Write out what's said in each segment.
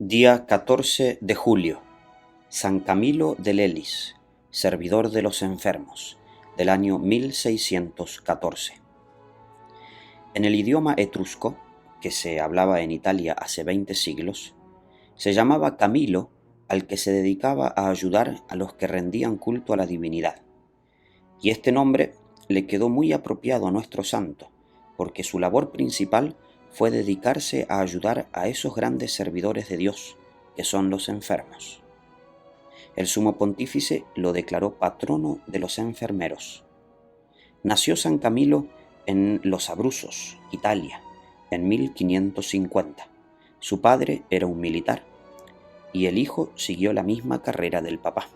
Día 14 de julio. San Camilo de Lelis, servidor de los enfermos, del año 1614. En el idioma etrusco, que se hablaba en Italia hace 20 siglos, se llamaba Camilo al que se dedicaba a ayudar a los que rendían culto a la divinidad. Y este nombre le quedó muy apropiado a nuestro santo, porque su labor principal fue dedicarse a ayudar a esos grandes servidores de Dios, que son los enfermos. El sumo pontífice lo declaró patrono de los enfermeros. Nació San Camilo en Los Abruzos, Italia, en 1550. Su padre era un militar y el hijo siguió la misma carrera del papá.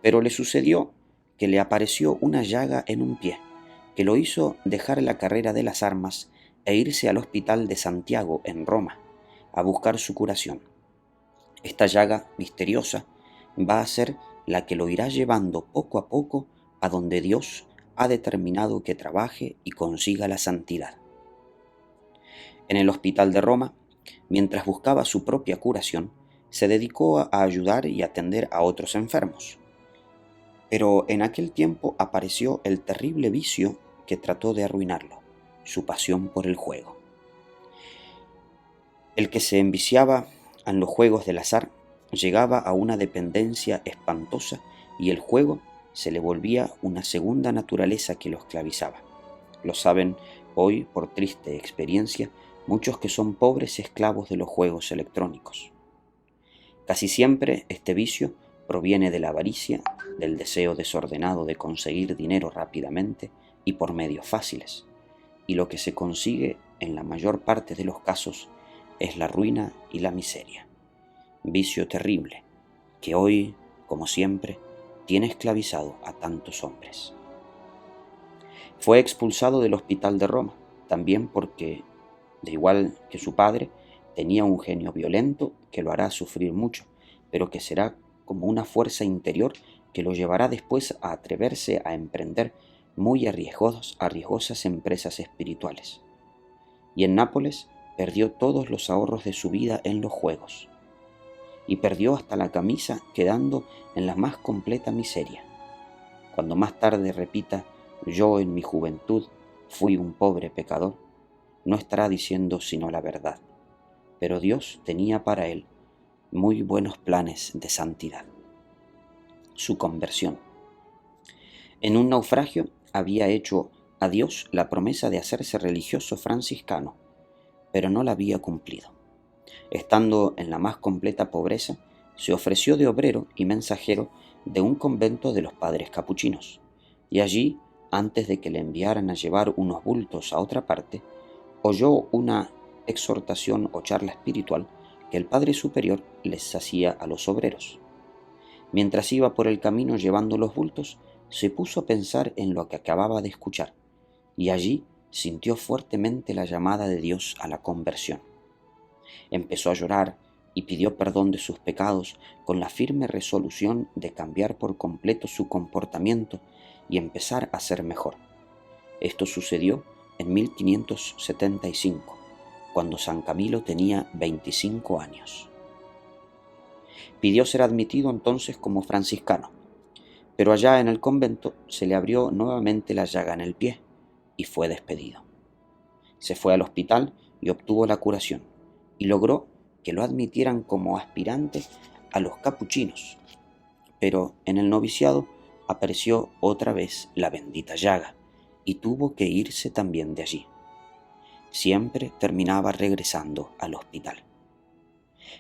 Pero le sucedió que le apareció una llaga en un pie, que lo hizo dejar la carrera de las armas e irse al hospital de Santiago, en Roma, a buscar su curación. Esta llaga misteriosa va a ser la que lo irá llevando poco a poco a donde Dios ha determinado que trabaje y consiga la santidad. En el hospital de Roma, mientras buscaba su propia curación, se dedicó a ayudar y atender a otros enfermos. Pero en aquel tiempo apareció el terrible vicio que trató de arruinarlo, su pasión por el juego. El que se enviciaba en los juegos del azar llegaba a una dependencia espantosa y el juego se le volvía una segunda naturaleza que lo esclavizaba. Lo saben hoy, por triste experiencia, muchos que son pobres esclavos de los juegos electrónicos. Casi siempre este vicio proviene de la avaricia, del deseo desordenado de conseguir dinero rápidamente y por medios fáciles, y lo que se consigue en la mayor parte de los casos es la ruina y la miseria. Vicio terrible que hoy, como siempre, tiene esclavizado a tantos hombres. Fue expulsado del hospital de Roma, también porque, de igual que su padre, tenía un genio violento que lo hará sufrir mucho, pero que será como una fuerza interior que lo llevará después a atreverse a emprender muy arriesgosas empresas espirituales. Y en Nápoles perdió todos los ahorros de su vida en los juegos, y perdió hasta la camisa, quedando en la más completa miseria. Cuando más tarde repita: yo en mi juventud fui un pobre pecador, no estará diciendo sino la verdad, pero Dios tenía para él muy buenos planes de santidad. Su conversión. En un naufragio había hecho a Dios la promesa de hacerse religioso franciscano, pero no la había cumplido. Estando en la más completa pobreza, se ofreció de obrero y mensajero de un convento de los padres capuchinos, y allí, antes de que le enviaran a llevar unos bultos a otra parte, oyó una exhortación o charla espiritual que el Padre Superior les hacía a los obreros. Mientras iba por el camino llevando los bultos, se puso a pensar en lo que acababa de escuchar, y allí sintió fuertemente la llamada de Dios a la conversión. Empezó a llorar y pidió perdón de sus pecados con la firme resolución de cambiar por completo su comportamiento y empezar a ser mejor. Esto sucedió en 1575, cuando San Camilo tenía 25 años. Pidió ser admitido entonces como franciscano, pero allá en el convento se le abrió nuevamente la llaga en el pie y fue despedido. Se fue al hospital y obtuvo la curación, y logró que lo admitieran como aspirante a los capuchinos, pero en el noviciado apareció otra vez la bendita llaga y tuvo que irse también de allí. Siempre terminaba regresando al hospital.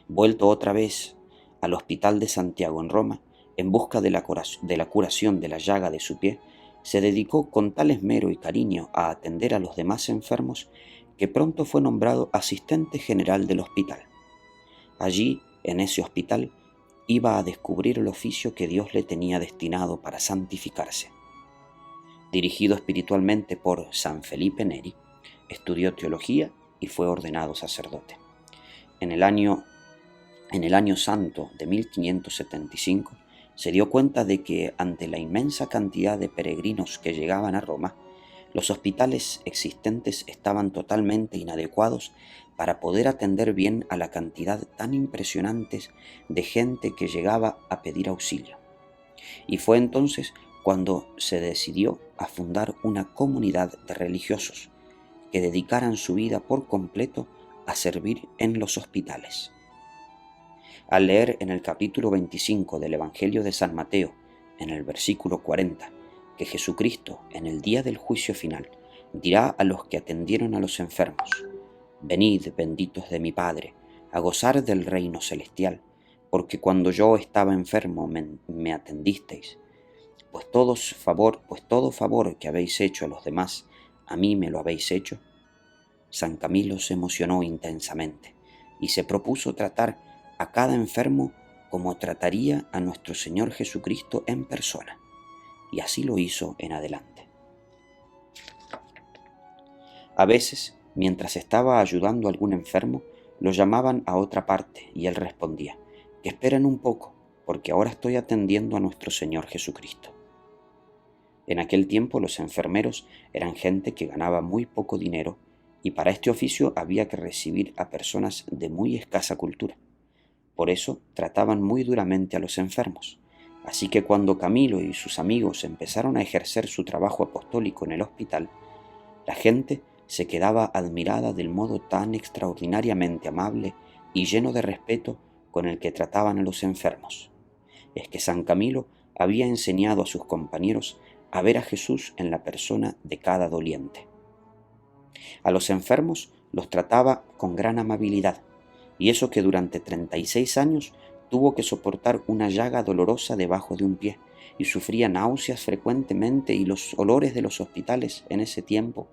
Vuelto otra vez al hospital de Santiago en Roma, en busca de la curación de la llaga de su pie, se dedicó con tal esmero y cariño a atender a los demás enfermos que pronto fue nombrado asistente general del hospital. Allí, en ese hospital, iba a descubrir el oficio que Dios le tenía destinado para santificarse. Dirigido espiritualmente por San Felipe Neri, estudió teología y fue ordenado sacerdote. En el año santo de 1575 se dio cuenta de que, ante la inmensa cantidad de peregrinos que llegaban a Roma, los hospitales existentes estaban totalmente inadecuados para poder atender bien a la cantidad tan impresionante de gente que llegaba a pedir auxilio. Y fue entonces cuando se decidió a fundar una comunidad de religiosos que dedicaran su vida por completo a servir en los hospitales. Al leer en el capítulo 25 del Evangelio de San Mateo, en el versículo 40, que Jesucristo, en el día del juicio final, dirá a los que atendieron a los enfermos: «Venid, benditos de mi Padre, a gozar del reino celestial, porque cuando yo estaba enfermo me atendisteis, pues todo favor que habéis hecho a los demás, a mí me lo habéis hecho». San Camilo se emocionó intensamente y se propuso tratar a cada enfermo como trataría a nuestro Señor Jesucristo en persona, y así lo hizo en adelante. A veces, mientras estaba ayudando a algún enfermo, lo llamaban a otra parte y él respondía: «Que esperen un poco, porque ahora estoy atendiendo a nuestro Señor Jesucristo». En aquel tiempo los enfermeros eran gente que ganaba muy poco dinero, y para este oficio había que recibir a personas de muy escasa cultura. Por eso trataban muy duramente a los enfermos. Así que cuando Camilo y sus amigos empezaron a ejercer su trabajo apostólico en el hospital, la gente se quedaba admirada del modo tan extraordinariamente amable y lleno de respeto con el que trataban a los enfermos. Es que San Camilo había enseñado a sus compañeros a ver a Jesús en la persona de cada doliente. A los enfermos los trataba con gran amabilidad, y eso que durante 36 años tuvo que soportar una llaga dolorosa debajo de un pie, y sufría náuseas frecuentemente, y los olores de los hospitales en ese tiempo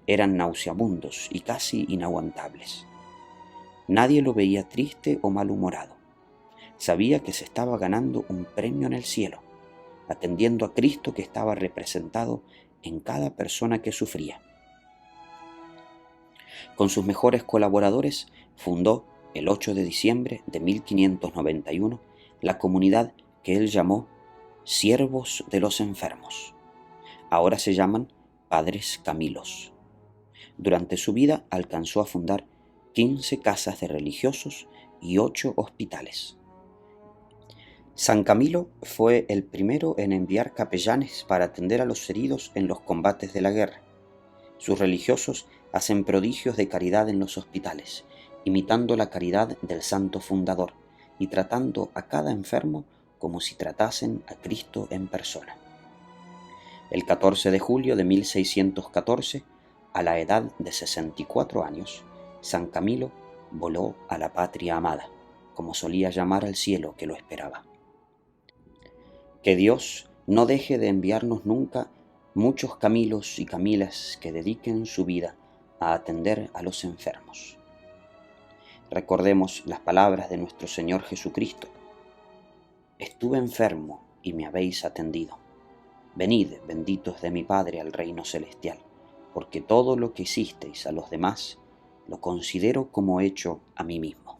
eran nauseabundos y casi inaguantables. Nadie lo veía triste o malhumorado. Sabía que se estaba ganando un premio en el cielo, atendiendo a Cristo que estaba representado en cada persona que sufría. Con sus mejores colaboradores fundó el 8 de diciembre de 1591 la comunidad que él llamó Siervos de los Enfermos. Ahora se llaman Padres Camilos. Durante su vida alcanzó a fundar 15 casas de religiosos y 8 hospitales. San Camilo fue el primero en enviar capellanes para atender a los heridos en los combates de la guerra. Sus religiosos hacen prodigios de caridad en los hospitales, imitando la caridad del santo fundador y tratando a cada enfermo como si tratasen a Cristo en persona. El 14 de julio de 1614, a la edad de 64 años, San Camilo voló a la patria amada, como solía llamar al cielo que lo esperaba. Que Dios no deje de enviarnos nunca muchos Camilos y Camilas que dediquen su vida a atender a los enfermos. Recordemos las palabras de nuestro Señor Jesucristo: «Estuve enfermo y me habéis atendido. Venid, benditos de mi Padre, al reino celestial, porque todo lo que hicisteis a los demás lo considero como hecho a mí mismo».